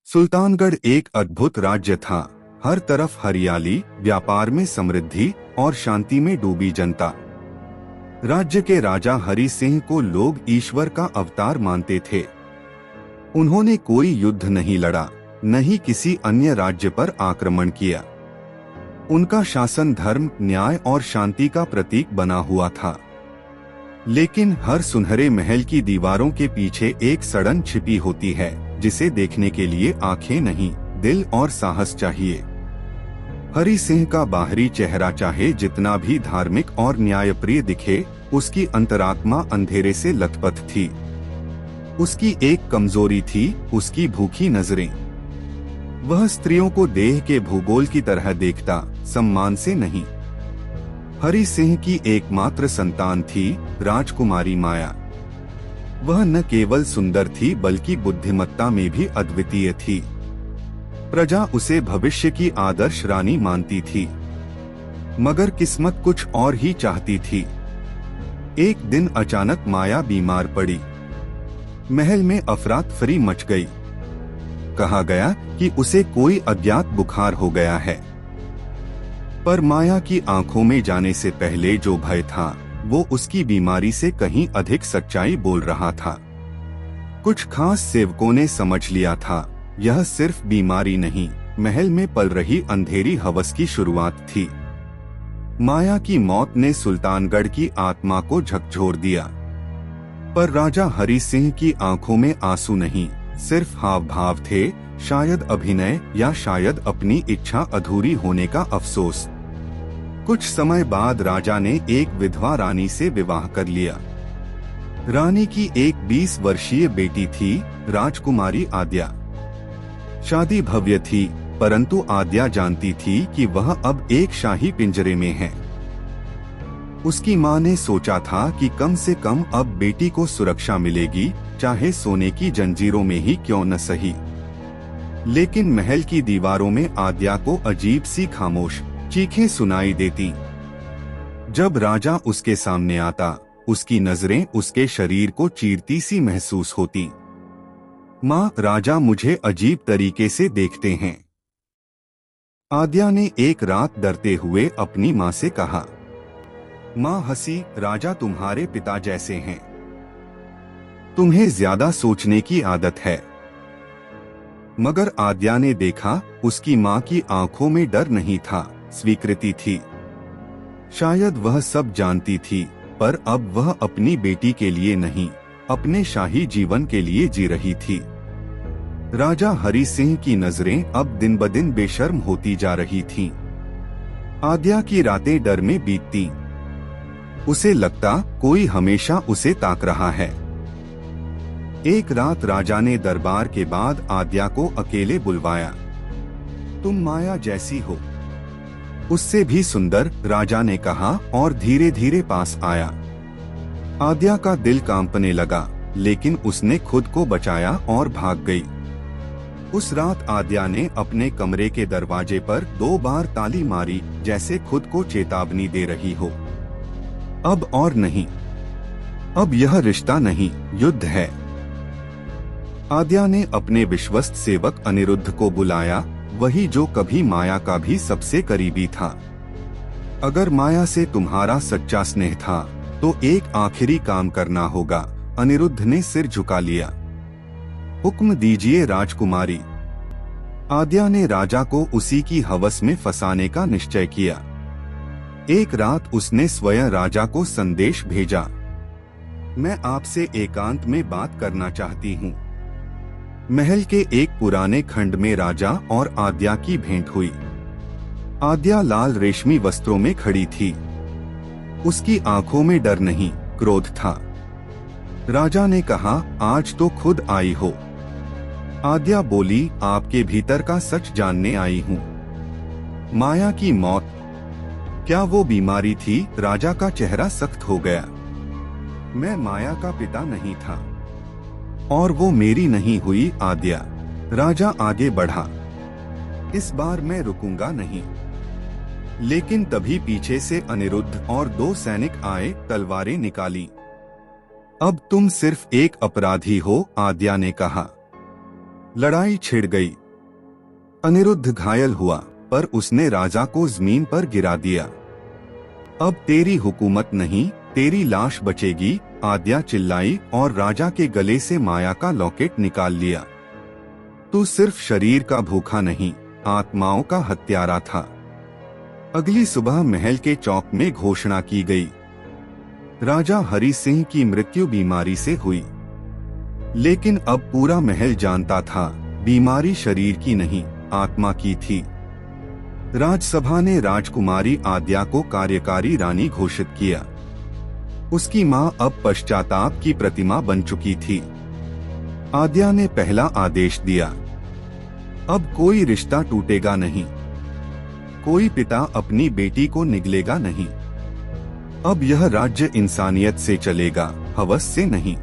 सुल्तानगढ़ एक अद्भुत राज्य था। हर तरफ हरियाली, व्यापार में समृद्धि और शांति में डूबी जनता। राज्य के राजा हरि सिंह को लोग ईश्वर का अवतार मानते थे। उन्होंने कोई युद्ध नहीं लड़ा, न ही किसी अन्य राज्य पर आक्रमण किया। उनका शासन धर्म, न्याय और शांति का प्रतीक बना हुआ था। लेकिन हर सुनहरे महल की दीवारों के पीछे एक सड़न छिपी होती है, जिसे देखने के लिए आंखें नहीं, दिल और साहस चाहिए। हरि सिंह का बाहरी चेहरा चाहे जितना भी धार्मिक और न्यायप्रिय दिखे, उसकी अंतरात्मा अंधेरे से लथपथ थी। उसकी एक कमजोरी थी, उसकी भूखी नजरें। वह स्त्रियों को देह के भूगोल की तरह देखता, सम्मान से नहीं। हरि सिंह की एकमात्र संतान थी राजकुमारी माया। वह न केवल सुंदर थी बल्कि बुद्धिमत्ता में भी अद्वितीय थी। प्रजा उसे भविष्य की आदर्श रानी मानती थी। मगर किस्मत कुछ और ही चाहती थी। एक दिन अचानक माया बीमार पड़ी। महल में अफरा तफरी मच गई। कहा गया कि उसे कोई अज्ञात बुखार हो गया है। पर माया की आंखों में जाने से पहले जो भय था, वो उसकी बीमारी से कहीं अधिक सच्चाई बोल रहा था। कुछ खास सेवकों ने समझ लिया था, यह सिर्फ बीमारी नहीं, महल में पल रही अंधेरी हवस की शुरुआत थी। माया की मौत ने सुल्तानगढ़ की आत्मा को झकझोर दिया। पर राजा हरि सिंह की आंखों में आंसू नहीं, सिर्फ हाव भाव थे, शायद अभिनय या शायद अपनी इच्छा अधूरी होने का अफसोस। कुछ समय बाद राजा ने एक विधवा रानी से विवाह कर लिया। रानी की एक 20 वर्षीय बेटी थी, राजकुमारी आद्या। शादी भव्य थी, परंतु आद्या जानती थी कि वह अब एक शाही पिंजरे में है। उसकी मां ने सोचा था कि कम से कम अब बेटी को सुरक्षा मिलेगी, चाहे सोने की जंजीरों में ही क्यों न सही। लेकिन महल की दीवारों में आद्या को अजीब सी खामोश चीखें सुनाई देती। जब राजा उसके सामने आता, उसकी नजरें उसके शरीर को चीरती सी महसूस होती। माँ, राजा मुझे अजीब तरीके से देखते हैं। आद्या ने एक रात डरते हुए अपनी माँ से कहा। माँ हंसी, राजा तुम्हारे पिता जैसे हैं। तुम्हें ज्यादा सोचने की आदत है। मगर आद्या ने देखा, उसकी माँ की आंखों में डर नहीं था, स्वीकृति थी। शायद वह सब जानती थी, पर अब वह अपनी बेटी के लिए नहीं, अपने शाही जीवन के लिए जी रही थी। राजा हरि सिंह की नजरें अब दिन ब दिन बेशर्म होती जा रही थीं। आद्या की रातें डर में बीतती। उसे लगता कोई हमेशा उसे ताक रहा है। एक रात राजा ने दरबार के बाद आद्या को अकेले बुलवाया। तुम माया जैसी हो। उससे भी सुंदर, राजा ने कहा और धीरे धीरे पास आया। आद्या का दिल कांपने लगा, लेकिन उसने खुद को बचाया और भाग गई। उस रात आद्या ने अपने कमरे के दरवाजे पर 2 बार ताली मारी, जैसे खुद को चेतावनी दे रही हो। अब और नहीं, अब यह रिश्ता नहीं, युद्ध है। आद्या ने अपने विश्वस्त सेवक अनिरुद्ध को बुलाया, वही जो कभी माया का भी सबसे करीबी था। अगर माया से तुम्हारा सच्चा स्नेह था, तो एक आखिरी काम करना होगा। अनिरुद्ध ने सिर झुका लिया। हुक्म दीजिए राजकुमारी। आद्या ने राजा को उसी की हवस में फंसाने का निश्चय किया। एक रात उसने स्वयं राजा को संदेश भेजा। मैं आपसे एकांत में बात करना चाहती हूँ। महल के एक पुराने खंड में राजा और आद्या की भेंट हुई। आद्या लाल रेशमी वस्त्रों में खड़ी थी। उसकी आंखों में डर नहीं, क्रोध था। राजा ने कहा, आज तो खुद आई हो। आद्या बोली, आपके भीतर का सच जानने आई हूँ। माया की मौत, क्या वो बीमारी थी? राजा का चेहरा सख्त हो गया। मैं माया का पिता नहीं था, और वो मेरी नहीं हुई आद्या। राजा आगे बढ़ा। इस बार मैं रुकूंगा नहीं। लेकिन तभी पीछे से अनिरुद्ध और 2 सैनिक आए, तलवारें निकाली। अब तुम सिर्फ एक अपराधी हो, आद्या ने कहा। लड़ाई छिड़ गई। अनिरुद्ध घायल हुआ, पर उसने राजा को जमीन पर गिरा दिया। अब तेरी हुकूमत नहीं, तेरी लाश बचेगी, आद्या चिल्लाई और राजा के गले से माया का लॉकेट निकाल लिया। तू सिर्फ शरीर का भूखा नहीं, आत्माओं का हत्यारा था। अगली सुबह महल के चौक में घोषणा की गई। राजा हरि सिंह की मृत्यु बीमारी से हुई। लेकिन अब पूरा महल जानता था, बीमारी शरीर की नहीं, आत्मा की थी। राजसभा ने राजकुमारी आद्या को कार्यकारी रानी घोषित किया। उसकी मां अब पश्चाताप की प्रतिमा बन चुकी थी। आद्या ने पहला आदेश दिया, अब कोई रिश्ता टूटेगा नहीं, कोई पिता अपनी बेटी को निगलेगा नहीं। अब यह राज्य इंसानियत से चलेगा, हवस से नहीं।